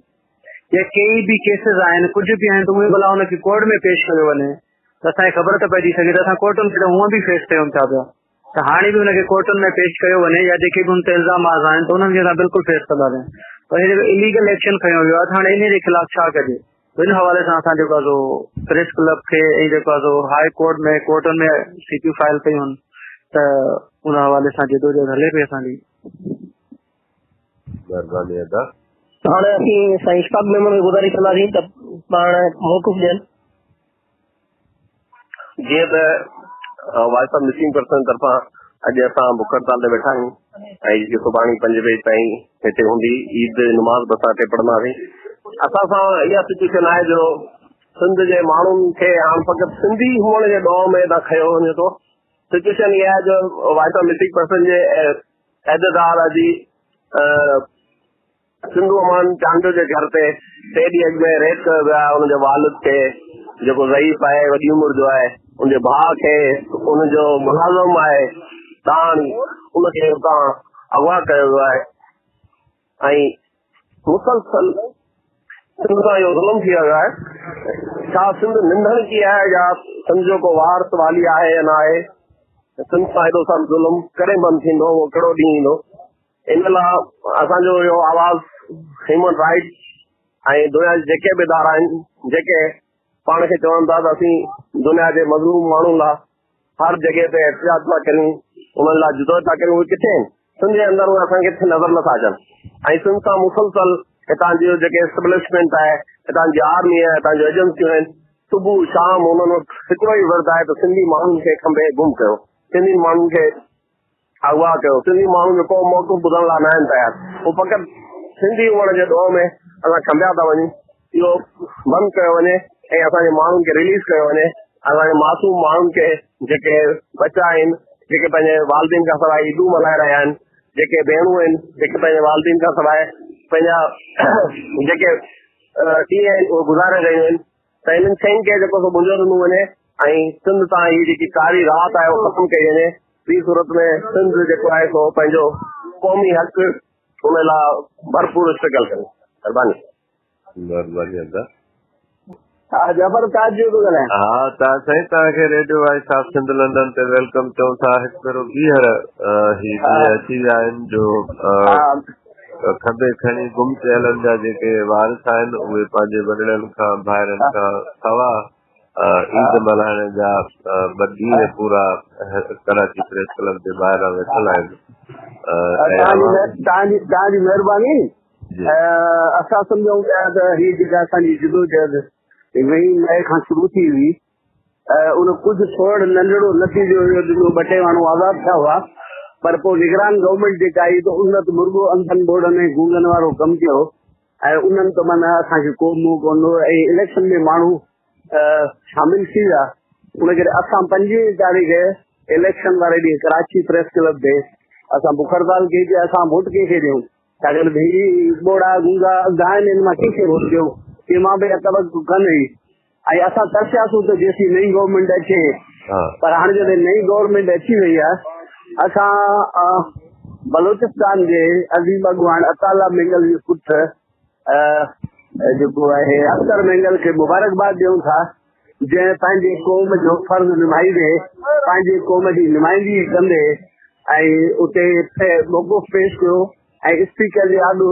या कई बि केसिस आहिनि, कुझु बि आहिनि, त उहे भला हुनखे कोर्ट में पेश कयो वञे त असांखे ख़बर त पइजी सघे त असां कोर्टुनि खे हूअं बि फेस कयूं था पिया। त हाणे बि हुनखे कोर्टुनि में पेश कयो वञे या जेके बि हुन ते इल्ज़ामात आहिनि त उन्हनि खे असां बिल्कुलु फेस कंदा पिया। पर हे इलीगल एक्शन खयो वियो आहे, त हाणे इन जे ख़िलाफ़ छा कजे? इन हवाले सां असां जेको आहे सो प्रेस क्लब खे ऐं जेको आहे सो हाई कोर्ट में कोर्टुनि में CP फाइल कयूं आहिनि, त उन हवाले सां जदोजहद हले पई असांजी। महिरबानी अदा। हाणे असीं साईं इशफाक मेमन खे गुज़ारिश कंदासीं त पाण मौक़ुफ़ ॾियनि। जीअं त वाइस ऑफ मिसिंग पर्सन तरफ़ां अॼु असां बुख हड़ताल ते वेठा आहियूं ऐं जेकी सुभाणे 5 बजे ताईं हिते हूंदी, ईद नमाज़ बि असां हिते पढ़ंदासीं। असां सां इहा सिचुएशन आहे जो सिंध जे माण्हुनि खे हाणे फ़क़ति सिंधी हुअण जे ॾौर में त खयो वञे थो। सिचुएशन इहा आहे जो वाइस ऑफ मिसिंग पर्सन जे अहदेदार जी सिंधू अमान चांडो जे घर ते 3 ॾींहं अॻु में रेप कयो वियो आहे। हुनजे वालिद खे जेको ज़ईफ़ आहे, वॾी उमिरि जो आहे, उनजे भाउ खे उनजो मुलाज़िम आहे उनखे उतां अगवा कयो वियो आहे ऐं मुसलसल सिंध सां इहो ज़ुल्म थी वियो आहे। छा सिंध निंढण की आहे या सिंध जो को वार सवाली आहे या न आहे? सिंध सां हेॾो सारो ज़ुल्म कॾहिं बंदि थींदो? उहो कहिड़ो ॾींहुं ईंदो? इन लाइ असांजो इहो आवाज़ ह्यूमन राइट्स ऐं दुनिया जे जेके बि इदारा आहिनि जेके पाण खे चवनि था त असीं दुनिया जे मज़लूम माण्हुनि लाइ हर जॻह ते एहतियात था करियूं, उन्हनि लाइ जुदो था करियूं, उहे किथे आहिनि? सिंध जे अंदरि उहे असांखे किथे नज़र नथा अचनि। ऐं सिंध सां मुसलसल हितां जी जेके एस्टेब्लिशमेंट आहे, हितां जी आर्मी आहे, हितां जूं एजेंसियूं आहिनि, सुबुह शाम उन्हनि वटि हिकिड़ो ई वर्ड आहे त सिंधी माण्हुनि खे खंभे गुम कयो, सिंधी माण्हुनि खे अगवा कयो, सिंधी माण्हुनि जो को मौक़िफ़ ॿुधण लाइ न आहिनि तयार। उहो फ़क़ति सिंधी हुअण जे ॾौर में असां खंभिया था वञूं। इहो बंदि कयो वञे ऐं असांजे माण्हुनि खे रिलीज़ कयो वञे। असांजे मासूम माण्हुनि खे जेके बचा आहिनि, जेके पंहिंजे वालिदीन खां सवाइ ईदूं मल्हाए रहिया आहिनि, जेके भेणूं आहिनि जेके पंहिंजे वालिदीन खां सवाइ पंहिंजा जेके ॾींहं आहिनि उहे गुज़ारे रहियूं आहिनि, त इन्हनि शयुनि खे जेको सो मुंहिंजो ॾिनो वञे ऐं सिंध तां हीअ जेकी कारी रात आहे उहो ख़तमु कई वञे। ॿी सूरत में सिंध जेको आहे सो पंहिंजो क़ौमी हक़ उन लाइ भरपूर स्ट्रगल कनि। महिरबानी अदा। जबर ताज जो ॻाल्हायां। हा साईं, तव्हांखे radio voice of Sindh London ते वेलकम चऊं था। हिकु भेरो ॿीहर ही अची विया आहिनि जो खंबे खणी गुम थियलनि जा जेके वारिस आहिनि उहे पंहिंजे वॾड़नि खां भाइरनि खां सवाइ ईद मल्हाइण जा 2 ॾींहं पूरा कराची प्रेस क्लब जे ॿाहिरां वेठल आहिनि। तव्हांजी महिरबानी। असां सम्झूं पिया त हीअ जेका असांजी जदोजहद वही नए खां शुरू थी हुई, उन कुझु थोरो नंढड़ो नतीजो ॾिनो, 2 टे माण्हू आज़ाद थिया हुआ, पर पोइ निगरान गवर्नमेंट जेका आई त उन त मुर्गो अंधनि बोर्ड में गूंगन वारो कमु कयो ऐं उन्हनि त माना असांखे को मुंहुं कोन ॾिनो ऐं इलेक्शन में माण्हू शामिल थी विया। उन करे असां 25 तारीख़ इलेक्शन वारे ॾींहुं कराची प्रेस क्लब ते असां बुख हड़ताल कई कि असां वोट कंहिंखे ॾियूं, छाकाणि भई बोड़ा गूंगा गाहिनि हिन मां कंहिंखे वोट ॾियूं, कि मां बि तवक कनि ऐं असां तरसियासीं त जेसीं नई गवर्नमेंट अचे। पर हाणे जॾहिं नई गवर्नमेंट अची वई आहे, असां बलोचिस्तान जे अज़ीम अॻवान अताला मेंगल जो पुटु जेको आहे अख्तर मेंगल खे मुबारकबाद ॾियूं था, जंहिं पंहिंजे क़ौम जो फर्ज़ निभाईंदे पंहिंजे क़ौम जी नुमाइंदगी कंदे ऐं उते मौक़ुफ़ पेश कयो ऐं स्पीकर जे आॾो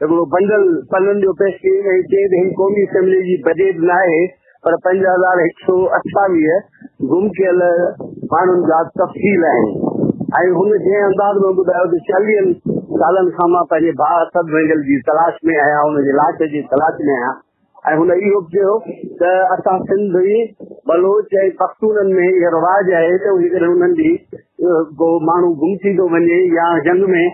हिकिड़ो बंडल पलनि जो पेश कई ऐं चई त ही क़ौमी असेंबली जी बजेट न आहे पर 5128 गुम कयल माण्हुनि जा तफ़सील आहिनि। ऐं हुन जंहिं अंदाज़ में ॿुधायो त 40 सालनि खां मां पंहिंजे भाउ असद मेंगल जी तलाश में आहियां, हुनजे लाश जी तलाश में आहियां। ऐं हुन इहो चयो त असां सिंध बलोच ऐं पख्तूननि में इहो रवाज आहे त उन्हनि जी को माण्हू गुम थी थो वञे या जंग में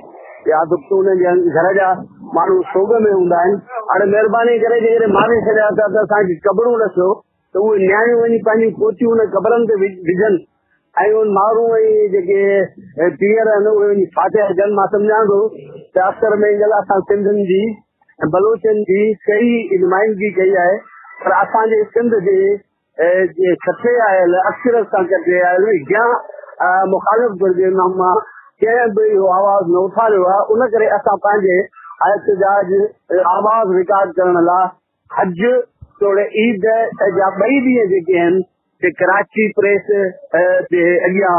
या त उन्हनि जा घर जा माण्हू सोग में हूंदा आहिनि। हाणे महिरबानी करे जेकॾहिं मारे छॾिया था त असांजी कबरूं ॾिसो त उहे न्याणियूं वञी पंहिंजी पोचियूं हुन कबरनि ते विझनि ऐं उन माण्हू जेके पीअर आहिनि उहे वञी फाटिया हुजनि। मां सम्झां थो त अक्सर में असां सिंधियुनि जी ऐं बलोचनि जी कई नुमाइंदगी कई आहे, पर असांजे सिंध जे कटे आयल अक्षर सां कटे आयल ज्ञान मुखालिफ़ घुरिजे मां कंहिं बि इहो आवाज़ न उथारियो आहे। उन करे असां पंहिंजे एहतजाज आवाज़ रिकॉर्ड करण लाइ हज तोड़े ईद जा 2 ॾींहं जेके आहिनि कराची प्रेस जे अॻियां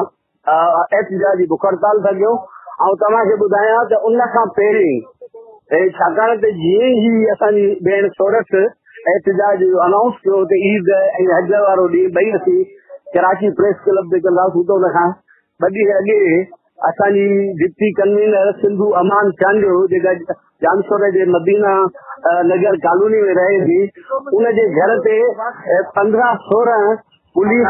एहतजाजी बुख हड़ताल था कयूं। ऐं तव्हांखे ॿुधायां त उन खां पहिरीं छाकाणि त जीअं ई असांजी भेण सोरठ एहतजाज अनाउंस कयो त ईद ऐं हज वारो ॾींहुं 2 असीं कराची प्रेस क्लब ते कंदासीं, त उन खां 2 ॾींहं अॻे असांजी डिप्टी कन्वीनर सिंधू अमान चांडियो जेका जानसोर जे मदीना नगर कॉलोनी में रहे थी, उनजे घर ते 15-16 पुलिस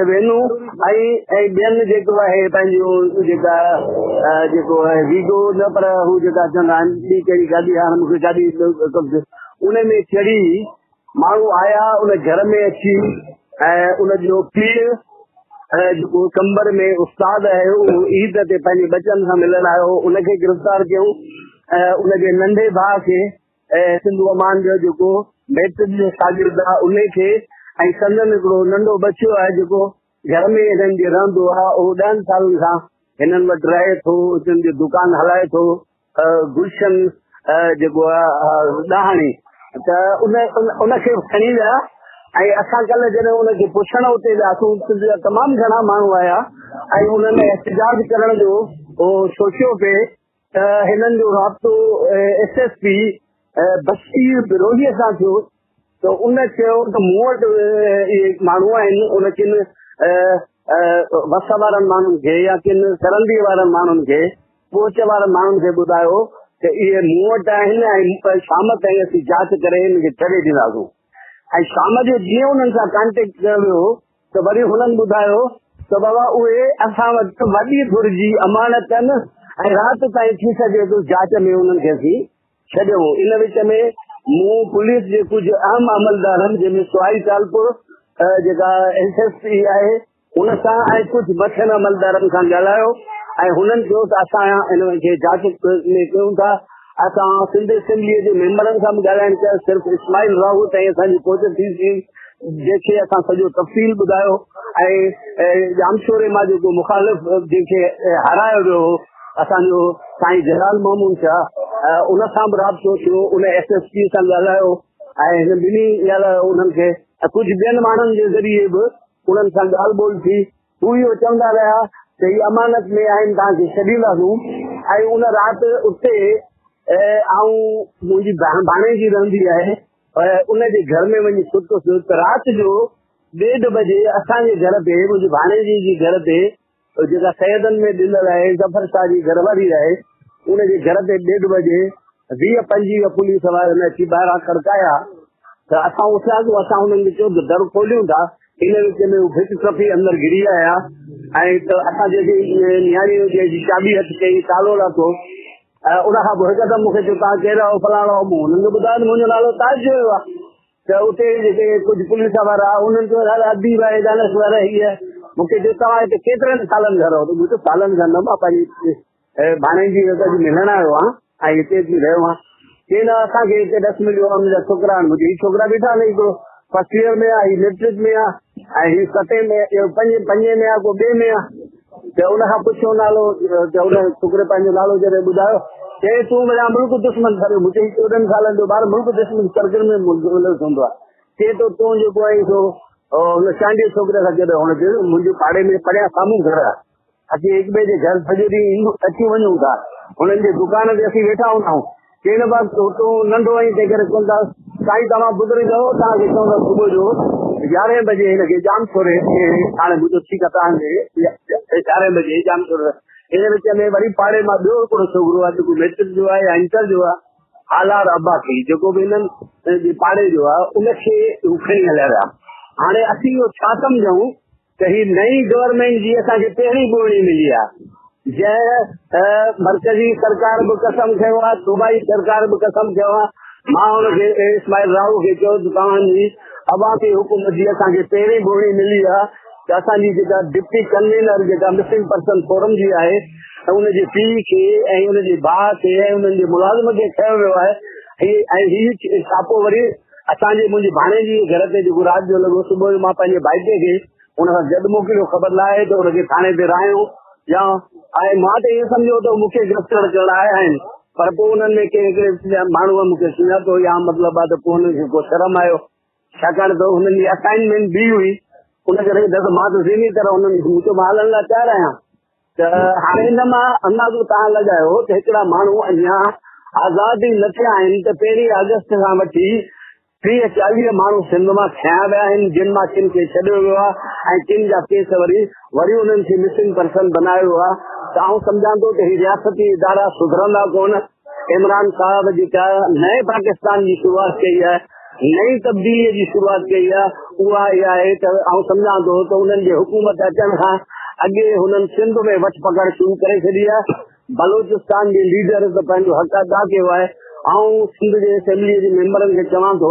वेनू ऐं ॿियनि जेको आहे पंहिंजो जेको आहे वीगो न पर हू जेका चवंदा आहिनि ॿी कहिड़ी गाॾी आहे मूंखे गाॾी उन में चढ़ी माण्हू आया उन घर में अची ऐं उनजो पीउ जेको कंबर में उस्ताद आहे उहो ईद ते पंहिंजे बचनि सां मिलण आयो, उनखे गिरफ़्तार कयूं। उनजे नंढे भाउ खे सिंधू अमान जो जेको मैट्रिक जो शागिर्द आहे उनखे ऐं संदन हिकिड़ो नंढो बच्चो आहे जेको घर में हिननि जे रहंदो आहे, उहो 10 सालनि खां हिननि वटि रहे थो, हिननि जी दुकान हलाए थो, गुलशन जेको आहे ॾाहणी, त उनखे खणी विया। ऐं असां कल्ह जॾहिं उनखे पुछण उते वियासीं तमामु घणा माण्हू आया ऐं उन्हनि एहतजाज करण जो सोचियो पिए त हिननि जो राब्तो SSP बशीर बिरोहीअ सां थियो, त उन चयो त मूं वटि इहे माण्हू आहिनि, उन किन वस वारनि माण्हुनि खे या किन सरंदी वारनि माण्हुनि खे पोच वारनि माण्हुनि खे ॿुधायो त इहे मूं वटि आहिनि ऐं शाम ताईं असीं जांच करे हिनखे छॾे ॾींदासीं। ऐं शाम जो जीअं उन्हनि सां कॉन्टेक्ट कयो वियो त वरी हुननि ॿुधायो त बाबा उहे असां वटि वॾी घुर्जी अमानत आहिनि ऐं राति ताईं थी सघे थो जांच में उन्हनि खे असीं छॾियो। इन विच में मूं पुलिस जे कुझु अहम अमलदारनि जंहिंमें सुहाई तालपुर जेका SSP आहे उन सां ऐं कुझु मथियनि अमलदारनि खां ॻाल्हायो ऐं हुननि चयो त असां हिनखे जांच में कयूं था। असां सिंध असेंबलीअ जे मेंबरनि सां बि ॻाल्हाइण कयो, सिर्फ़ु इस्माइल राहूत ऐं असांजी कोशिशि थी जंहिंखे असां सॼो तफ़सील ॿुधायो ऐं जामशोरे मां जेको मुखालिफ़ जंहिंखे हारायो वियो हो असांजो साईं जलाल महमूद शाह उन सां बि राब्तो थियो, उन SSP सां ॻाल्हायो ऐं हिन ॿिन्ही ॻाल्हायो उन्हनि खे। कुझु ॿियनि माण्हुनि जे ज़रिए बि उन्हनि सां ॻाल्हि ॿोल थी, हू इहो चवंदा रहिया त हीअ अमानत में आहिनि तव्हांखे छॾींदासीं। ऐं उन राति उते मुंहिंजी भाणेजी रहंदी आहे उनजे घर में वञी सुतुसि त राति जो 1:30 बजे असांजे घर ते मुंहिंजी भाणेजी जे घर ते जेका सैदनि में ॾिनल आहे जफर शाह जी घरवारी आहे उनजे घर ते 1:30 बजे 20-25 पुलिस वारनि अची ॿाहिरां खड़काया त असां उथियासीं। असां हुननि खे चयो त दर खोलियूं था, इन विच में हू भिट कफी अंदरि घिरी आया ऐं त असां जेकी नियाणियूं जंहिंजी चाबी हथ कई तालो लाथो उन खां पोइ हिकदमि मूंखे चयो तव्हां केरु आहियो फलाणो, मूं हुननि खे ॿुधायो त मुंहिंजो नालो ताज जो आहे। त उते जेके कुझु पुलिस वारा उन्हनि चयो दादा अदीब आहे दानश्वर हीअ, मूंखे चयो तव्हां हिते केतिरनि सालनि खां रहो, त मुंहिंजो सालनि खां न मां पंहिंजी भाणेजी मिलण आयो आहियां ऐं हिते अची रहियो आहियां। चई न असांखे हिते 10 मिलियो आहे, मुंहिंजा छोकिरा आहिनि। मुंहिंजे हीअ छोकिरा बीठा आहिनि, हिकिड़ो 1st ईयर में आहे, हीअ मैट्रिक में आहे ऐं हीअ 7 में 5 में आहे, को 2 में आहे। त उन खां पुछियो नालो, त उन छोकिरे पंहिंजो नालो जॾहिं ॿुधायो चए तूं मुंहिंजा मुल्क दुश्मन करे, मुंहिंजे 14 सालनि जो ॿार मुल्क दुश्मन सर्कल में हूंदो आहे। चए थो तूं जेको आहे सो हुन चांडीअ छोकिरे खां जॾहिं हुनजे मुंहिंजे पाड़े में पढ़िया साम्हूं घर आहे, असीं हिक ॿिए जे घर सॼो ॾींहुं अची वञूं था, हुननि जे दुकान ते असीं वेठा हूंदा आहियूं। चई न बस तूं नंढो आहीं तंहिं करे चवंदा साईं तव्हां ॿुधंदो तव्हांखे चवंदा सुबुह जो 11 बजे हिनखे जाम छोरे हाणे मुंहिंजो ठीकु आहे तव्हांखे 11 बजे जाम छोरे। इन विच में वरी पाड़े मां ॿियो हिकिड़ो छोकिरो आहे जेको मैट्रिक जो आहे या इंटर जो आहे, आलार अब्बासी जेको बि हिननि जे पाड़े जो आहे, उनखे खणी हलिया विया। हाणे असीं इहो छा सम्झूं त ही नई गवर्नमेंट जी असांखे पहिरीं ॿोड़ी मिली आहे, जंहिं मर्कज़ी सरकार बि कसम खयो आहे, सूबाई सरकार बि कसम खयो आहे। मां हुनखे इस्माइल राव खे चयो त तव्हांजी अवामी हुकूमत जी असांखे पहिरीं ॿोड़ी मिली आहे त असांजी जेका डिप्टी कन्वीनर जेका मिसिंग पर्सन फोरम जी आहे उनजे पीउ खे ऐं उनजे भाउ खे ऐं उन्हनि जे मुलाज़िम खे खयो वियो आहे ऐं हीउ छापो वरी असांजे मुंहिंजी भाणे जी घर ते जेको राति जो लॻो सुबुह जो मां पंहिंजे भाइटे खे हुन खां गॾु मोकिलियो ख़बर लाहे त हुनखे थाणे ते रहायो या ऐं मां त इहो सम्झो त मूंखे गिरफ़्तार करण आया आहिनि पर पोइ हुननि में कंहिं हिकिड़े माण्हूअ मूंखे सुञातो या मतिलबु आहे त पोइ हुनखे को शर्म आयो छाकाणि त हुननि जी असाइनमेंट बि हुई उन करे मां त ज़िनी तरह हुननि मूंखे मां हलण लाइ तयारु आहियां त हाणे हिन मां अंदाज़ो तव्हां लॻायो त हिकिड़ा माण्हू अञा आज़ादी न थिया आहिनि त 1 अगस्त खां वठी 30-40 माण्हू सिंध मां खयां विया आहिनि जिन मां किन खे छॾियो वियो आहे ऐं किन जा केस वरी उन्हनि खे मिसिंग पर्सन बनायो वियो आहे त आउं सम्झां थो त हीअ रियासती इदारा सुधरंदा कोन। इमरान साहब जेका नए पाकिस्तान जी शुरूआत कई आहे नई तब्दीलीअ जी शुरूआत कई आहे उहा इहा आहे त आउं सम्झां थो त उन्हनि जे हुकूमत अचण खां अॻे हुननि सिंध में वठ पकड़ शुरू करे छॾी आहे। बलोचिस्तान जे लीडर त पंहिंजो हक़ अदा कयो आहे। ऐं सिंध जे असेंबलीअ जे मेंबरनि खे चवां थो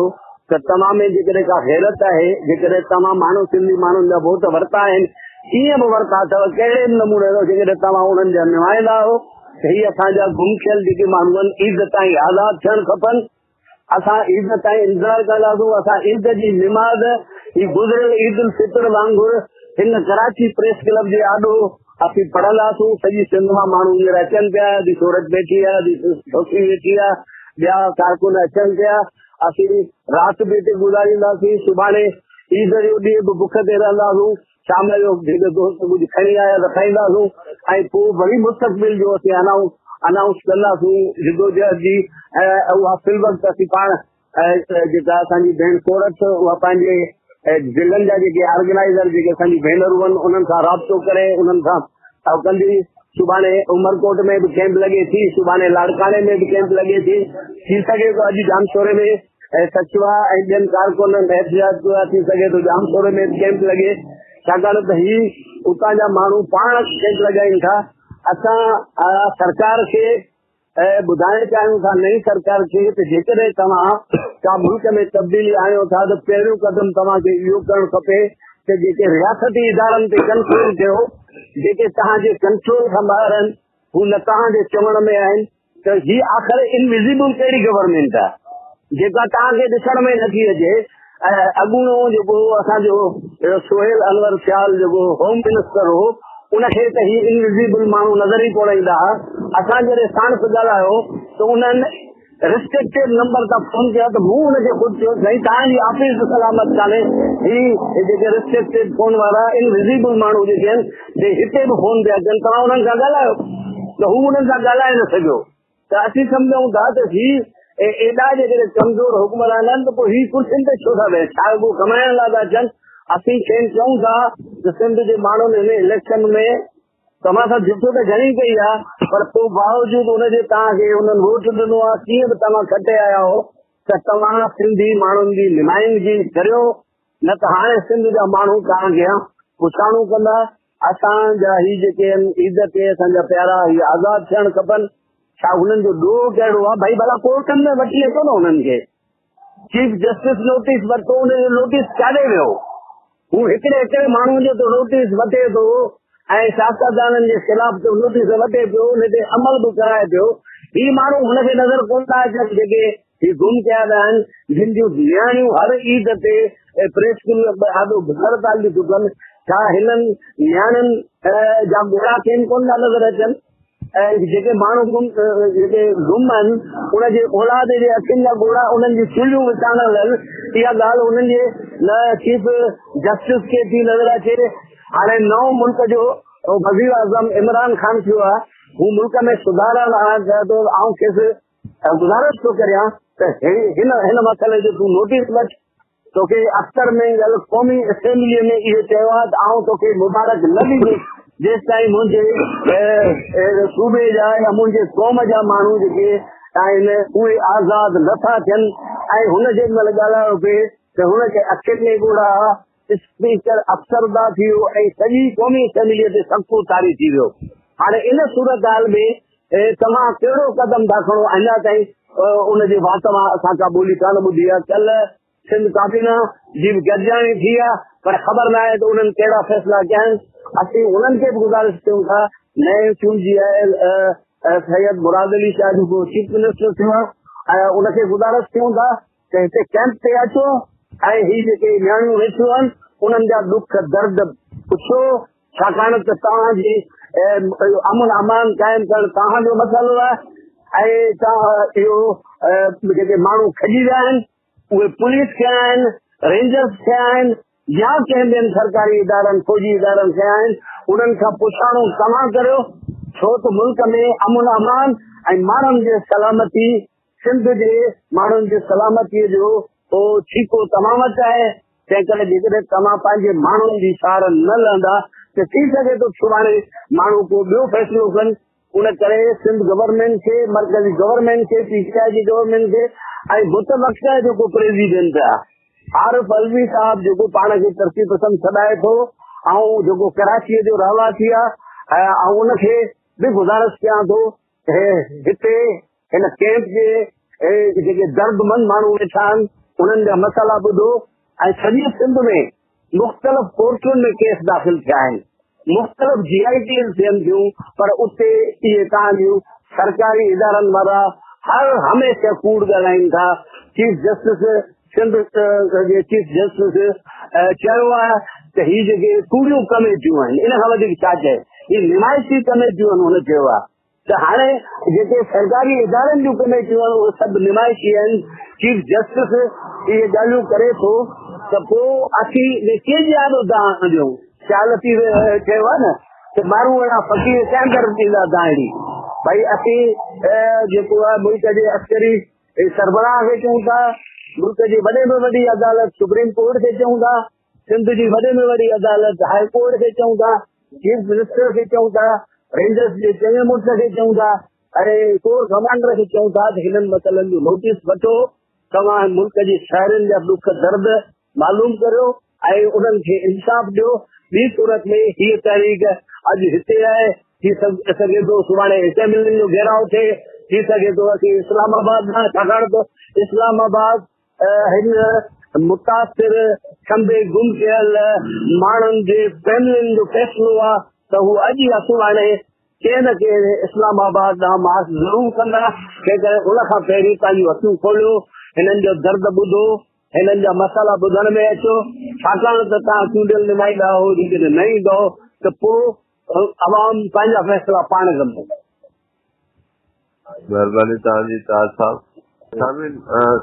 त तव्हां में जेकॾहिं का हैरत आहे जेकॾहिं तव्हां माण्हू सिंधी माण्हुनि जा वोट वरिता आहिनि कीअं बि वरिता अथव कहिड़े बि नमूने जेकॾहिं तव्हां उन्हनि जा नुमाइंदा हो त हीअ असांजा गुम थियल जेके माण्हू आहिनि ईद ताईं आज़ादु थियणु खपनि। असां ईद ताईं इंतज़ारु कंदासीं। असां ईद जी निमाज़ ही गुज़िरियल ईद उल फितर वांगुरु हिन कराची प्रेस क्लब जे आॾो असीं पढ़ंदासीं। सॼी सिंध मां माण्हू हींअर अचनि पिया दी सूरत वेठी आहे दी वेठी आहे ॿिया कारकुन अचनि पिया असीं राति बि हिते गुज़ारींदासीं। सुभाणे ईद जो ॾींहुं बि बुख ते रहंदासीं। शाम जो जेके दोस्त कुझु खणी आया त खाईंदासीं ऐं पोइ वरी मुस्तक़बिल जो असीं अनाउंस कंदासीं जिदोजहद जी। ऐं उहा फिल वक़्तु असीं पाण जेका असांजी भेण सूरत उहा पंहिंजे ज़िलनि जा जेके ऑर्गेनाइज़र जेके असांजी भेनरूं आहिनि उन्हनि सां राब्तो करे उन्हनि सां कंदी। सुभाणे उमरकोट में बि कैंप लॻे थी सुभाणे लाड़काणे में बि कैंप लॻे थी सघे थो अॼु जामशोरे में सचवा ऐं ॿियनि कारकुननि एहतियात थी सघे थो जामशोरे में बि कैंप लॻे छाकाणि त ही उतां जा माण्हू पाण कैंप लॻाइनि था। असां सरकार खे ॿुधाइण चाहियूं था नई सरकार खे त जेकॾहिं तव्हां का मुल्क में तब्दीली आणियो था त पहिरियों कदम तव्हांखे इहो करणु खपे त जेके रियासती इदारनि ते कंट्रोल कयो जेके तव्हांजे कंट्रोल खां ॿाहिरि आहिनि हू न तव्हांजे चवण में आहिनि त ही आख़िर इनविजिबल कहिड़ी गवर्नमेंट आहे जेका तव्हांखे ॾिसण में नथी अचे। अॻूणो जेको असांजो सोहेल अनवर ख़्याल जेको होम मिनिस्टर हो उनखे त ही इनविजिबल माण्हू नज़र ई कोन ईंदा हुआ। असां जॾहिं साण ॻाल्हायो त उन्हनि रिस्ट्रिक्टेड नंबर तां फोन कया त मूं हुनखे ख़ुदि चयो साईं तव्हांजी ऑफिस सलामत कान्हे। ही जेके रिस्ट्रिक्टेड फोन वारा इनविजिबल माण्हू जेके आहिनि हिते बि फोन पिया कनि तव्हां हुननि सां ॻाल्हायो त हू हुननि सां ॻाल्हाए न सघियो। त असीं सम्झूं था त ही एॾा जेकॾहिं कमज़ोर हुकमरान आहिनि त पोइ ही कुर्सियुनि ते छो था वेहनि छा उहो कमाइण लाइ था अचनि। असीं खेनि चऊं था त सिंध जे माण्हुनि हिन इलेक्शन में तव्हां सां झुठो त घणी कई आहे पर पोइ बावजूदि हुनजे तव्हांखे हुननि वोट ॾिनो आहे कीअं बि तव्हां खटे आया हो त तव्हां सिंधी माण्हुनि जी नुमाइंदगी करियो न त हाणे सिंध जा माण्हू तव्हांखे पुछाणो कंदा। असांजा ही जेके आहिनि ईद ते असांजा प्यारा ही आज़ादु थियणु खपनि। छा हुननि जो ॾोह कहिड़ो आहे भई भला कोर्टनि में वठी अचो न हुननि खे चीफ जस्टिस नोटिस वरितो हुनजो नोटिस काॾे वियो हू हिकिड़े माण्हू जो त नोटिस वठे थो ऐं सियासतदाननि जे ख़िलाफ़ नोटिस वठे पियो हुन ते अमल बि कराए पियो। ही माण्हू हुनखे नज़र कोन था अचनि जेके ही गुम कया विया आहिनि जिन जूं नियाणियूं हर ईद ते प्रेस ॾाढो हड़ताल थियूं कनि। छा हिननि नियाणियुनि जा ॻोड़ा खेनि कोन था नज़र अचनि ऐं जेके माण्हू जेके गुम आहिनि उनजे औलाद जे अखियुनि जा ॻोड़ा उन्हनि जी चुल्हियूं विछाणल आहिनि। इहा ॻाल्हि उन्हनि जे न चीफ जस्टिस खे थी नज़र अचे। हाणे नओं मुल्क जो वज़ीर आज़म इमरान ख़ान थियो आहे हू मुल्क में सुधार चए थो आउं खेसि गुज़ारिश थो करियां त हिन मसइले जो तूं नोटिस वठ तोखे अख़्तर में क़ौमी असेंबलीअ में इहो चयो आहे त आउं तोखे मुबारक न ॾींदुसि जेसि ताईं मुंहिंजे सूबे जा या मुंहिंजे क़ौम जा माण्हू जेके आहिनि उहे आज़ादु नथा थियनि। ऐं हुन जे महिल ॻाल्हायो पिए त हुनखे अखियुनि में ॻोड़ा स्पीकर अफ़सरदा थी वियो ऐं सॼी क़ौमी असेंबलीअ ते सख़्तु तारी थी वियो। हाणे इन सूरत हाल में तव्हां कहिड़ो कदम था खणो अञा ताईं उनजे वात मां असां का ॿोली कान ॿुधी आहे। कल्ह सिंध काबीना जी बि गॾिजाणी थी आहे, पर ख़बर न आहे त उन्हनि कहिड़ा फ़ैसिला कया आहिनि। असीं उन्हनि खे बि गुज़ारिश कयूं था, नए चूंडजी आयल सैयद मुराद अली शाह जेको चीफ मिनिस्टर थियो आहे, उनखे गुज़ारिश कयूं था त हिते कैंप ते अचो ऐं ही जेके नियाणियूं वेठियूं आहिनि उन्हनि जा दुख दर्द पुछो, छाकाणि त तव्हांजी अमन अमान क़ाइमु करणु तव्हांजो मसइलो आहे ऐं इहो जेके माण्हू खॼी विया आहिनि उहे पुलिस थिया आहिनि, रेंजर्स थिया आहिनि या कंहिं ॿियनि सरकारी इदारनि फौजी इदारनि थिया आहिनि, उन्हनि खां पुछाणो तव्हां करियो, छो त मुल्क में अमन अमान ऐं माण्हुनि जी सलामती, सिंध जे माण्हुनि जी सलामतीअ जो ठीको तमामु वटि आहे। तंहिं करे जेकॾहिं तव्हां पंहिंजे माण्हुनि जी सार न लहंदा त थी सघे थो सुभाणे माण्हू को ॿियो फ़ैसिलो कनि। उन करे सिंध गवर्नमेंट खे, मर्कज़ी गवर्नमेंट खे, PTI जी गवर्नमेंट खे ऐं मुतबक़ा जेको प्रेसिडेंट आहे आरिफ अलवी साहब जेको पाण खे तरक़ी पसंद सॾाए थो ऐं जेको कराचीअ जो रहवासी आहे, ऐं उनखे बि गुज़ारिश कयां थो हिते हिन कैंप जे जेके दर्दमंद माण्हू वेठा आहिनि उन्हनि जा मसइला ॿुधो ऐं सॼी सिंध में मुख़्तलिफ़ कोर्टुनि में केस दाख़िल थिया आहिनि, मुख़्तलिफ़ GITs थियनि थियूं, पर उते इहे तव्हांजूं सरकारी इदारनि वारा हर हमेशह कूड़ ॻाल्हाइनि था। चीफ जस्टिस सिंध जे चीफ जस्टिस चयो आहे त ही जेके कूड़ियूं कमेटियूं आहिनि इन खां वधीक छा चए, ही निमाइशी कमेटियूं आहिनि। हुन चयो आहे त हाणे जेके सरकारी इदारनि जूं कमेटियूं आहिनि उहे सभु निमाइशी आहिनि। चीफ जस्टिस इहे ॻाल्हियूं करे थो त पोइ असीं कंहिंजी आदो तव्हां ॾियूं। चालती चयो आहे न त माण्हू अहिड़ा फ़क़ीर कंहिं तरफ़ ॾींदा दाहिड़ी, भई असीं जेको आहे मुल्क जे अस्करी सरबराह खे चऊं था, मुल्क जी वॾे में वॾी अदालत सुप्रीम कोर्ट खे चऊं था, सिंध जी वॾे में वॾी अदालत हाई कोर्ट खे चऊं था, चीफ मिनिस्टर खे चऊं था, रेंजर्स जे चङे मुल्क खे चऊं था, ऐं कोर कमांडर खे चऊं था त हिननि मसइलनि जो नोटिस वठो, तव्हां मुल्क जी शहरनि जा दुख दर्द मालूम करियो ऐं उन्हनि खे इंसाफ़ ॾियो। ॿी सूरत में हीअ तहरीक अॼु हिते आहे, थी सघे थो सुभाणे असेंबली जो घेराव थिए, थी सघे थो असीं इस्लामाबाद न, छाकाणि त इस्लामाबाद हिन मुतासिर खंबे गुम थियल माण्हुनि जे फैमिलियुनि जो फ़ैसिलो आहे त हू अॼु या सुभाणे कंहिं न कंहिं इस्लामाबाद ॾांहुं मार्च ज़रूरु कंदा। तंहिं करे उन खां पहिरीं पंहिंजूं हथूं खोलियो, हिननि जो दर्द ॿुधो, हिननि जा मसाला ॿुधण में अचो, छाकाणि त तव्हां चूंडियल नुमाइंदा हो जेकॾहिं न ईंदो त पोइ अवाम पंहिंजा फ़ैसिला पाण कंदो। महिरबानी तव्हांजी ताज साहब।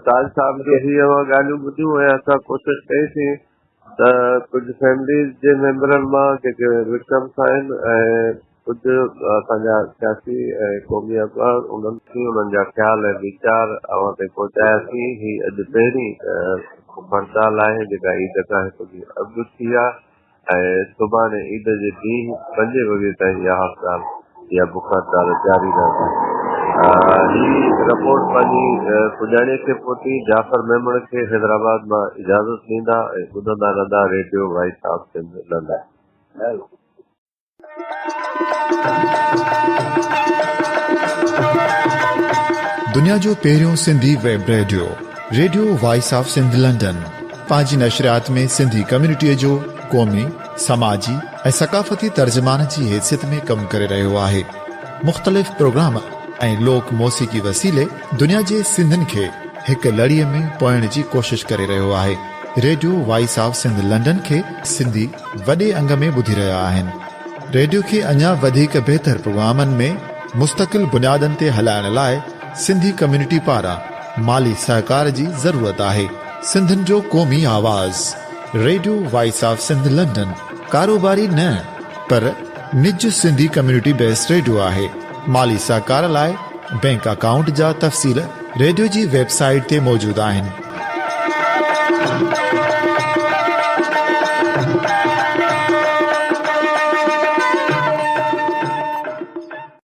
ताज साहब खे हीअ ॻाल्हियूं ॿुधियूं ऐं असां कोशिशि कईसीं त कुझु फैमिलीज़ जे मेंबरनि मां जेके विक्टम्स आहिनि ऐं कुझु असांजा सियासी ऐं क़ौमी अख़बार उन्हनि जा ख़्याल ऐं वीचार अवां ताईं पहुचायासीं। ही अॼु पहिरीं हड़ताल आहे जेका ईद खां हिकु ॾींहुं अॻु थी आहे ऐं सुभाणे ईद जे ॾींहुं 5 वॻे ताईं इहा हड़ताल या बुख हड़ताल जारी रहंदी। ही रिपोर्ट पंहिंजी पुॼाणे खे पहुती जाफ़र मेमण खे हैदराबाद मां इजाज़त ॾींदा ऐं ॿुधंदा रहंदा radio voice of Sindh London. दुनिया जो पहिरियों Sindhi web radio, radio voice of Sindh London, पंहिंजी नशरियात में सिंधी कम्युनिटीअ जो क़ौमी, समाजी ऐं सक़ाफ़ती तर्जुमान जी हैसियत में कमु करे रहियो आहे। मुख़्तलिफ़ प्रोग्राम ऐं लोक मौसीक़ी वसीले दुनिया जे सिंधियुनि खे हिकु लड़ीअ में पोइण जी कोशिश करे रहियो आहे। Radio voice of Sindh London खे सिंधी वॾे अंग में ॿुधी रहिया आहिनि। रेडियो खे अञा वधीक बहितर प्रोग्रामनि में मुस्तक़िल बुनियादनि ते हलाइण लाइ सिंधी कम्युनिटी पारां माली सहकार जी ज़रूरत आहे। सिंधियुनि जो क़ौमी आवाज़ radio voice of Sindh London कारोबारी न पर निज सिंधी कम्युनिटी बेस्ड रेडियो आहे। माली सहकार लाइ बैंक अकाउंट जा तफ़सील रेडियो जी वेबसाइट ते मौजूदु आहिनि।